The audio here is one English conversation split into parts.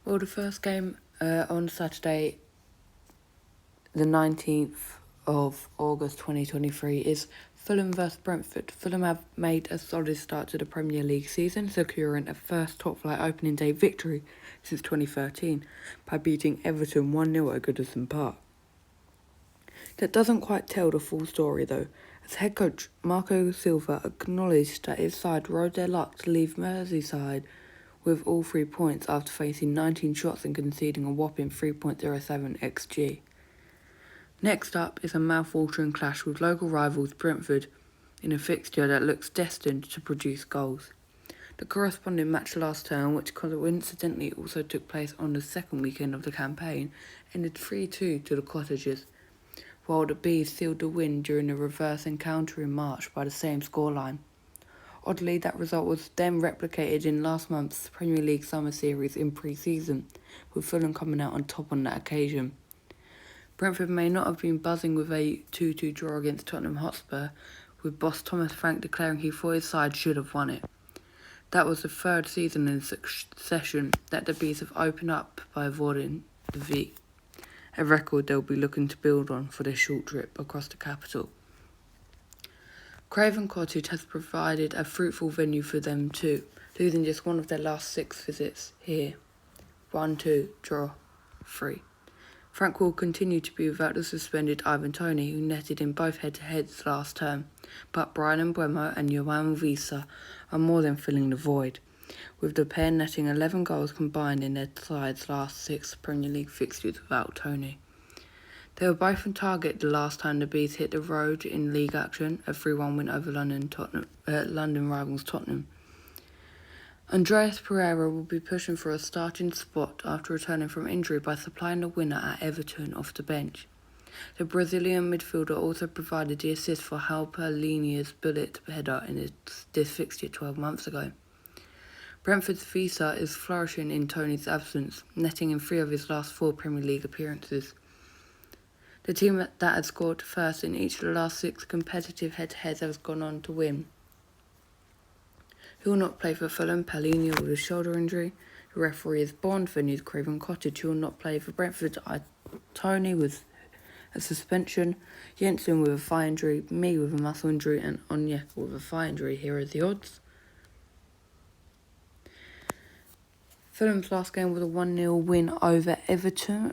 Well, the first game on Saturday, the 19th of August 2023, is Fulham vs Brentford. Fulham have made a solid start to the Premier League season, securing a first top-flight opening day victory since 2013 by beating Everton 1-0 at Goodison Park. That doesn't quite tell the full story though, as head coach Marco Silva acknowledged that his side rode their luck to leave Merseyside with all 3 points after facing 19 shots and conceding a whopping 3.07 xG. Next up is a mouth-watering clash with local rivals Brentford in a fixture that looks destined to produce goals. The corresponding match last term, which coincidentally also took place on the second weekend of the campaign, ended 3-2 to the Cottagers, while the Bees sealed the win during a reverse encounter in March by the same scoreline. Oddly, that result was then replicated in last month's Premier League Summer Series in pre-season, with Fulham coming out on top on that occasion. Brentford may not have been buzzing with a 2-2 draw against Tottenham Hotspur, with boss Thomas Frank declaring he thought his side should have won it. That was the third season in succession that the Bees have opened up by avoiding defeat, a record they'll be looking to build on for their short trip across the capital. Craven Cottage has provided a fruitful venue for them too, losing just one of their last 6 visits here. 1-2, draw, 3. Frank will continue to be without the suspended Ivan Toney, who netted in both head-to-heads last term, but Brian Mbeumo and João Visa are more than filling the void, with the pair netting 11 goals combined in their side's last 6 Premier League fixtures without Toney. They were both on target the last time the Bees hit the road in league action, a 3-1 win over London rivals Tottenham. Andreas Pereira will be pushing for a starting spot after returning from injury by supplying the winner at Everton off the bench. The Brazilian midfielder also provided the assist for Halper-Linia's bullet header in this fixture 12 months ago. Brentford's Visa is flourishing in Toney's absence, netting in 3 of his last 4 Premier League appearances. The team that has scored first in each of the last 6 competitive head-to-heads has gone on to win. Who will not play for Fulham? Palhinha with a shoulder injury. The referee is Bond for New Craven Cottage, who will not play for Brentford. Toney with a suspension, Jensen with a thigh injury, me with a muscle injury, and Onyeka with a thigh injury. Here are the odds. Fulham's last game was a 1-0 win over Everton.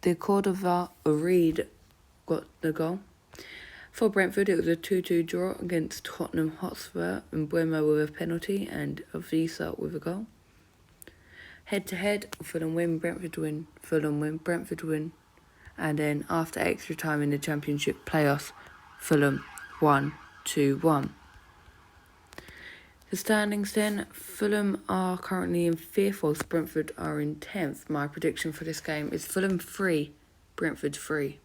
De Cordova Reed got the goal. For Brentford, it was a 2-2 draw against Tottenham Hotspur, and Mbeumo with a penalty and Visa with a goal. Head-to-head, Fulham win, Brentford win, Fulham win, Brentford win. And then after extra time in the Championship playoffs, Fulham 1-2-1. The standings then, Fulham are currently in 5th, whilst Brentford are in 10th. My prediction for this game is Fulham 3, Brentford 3.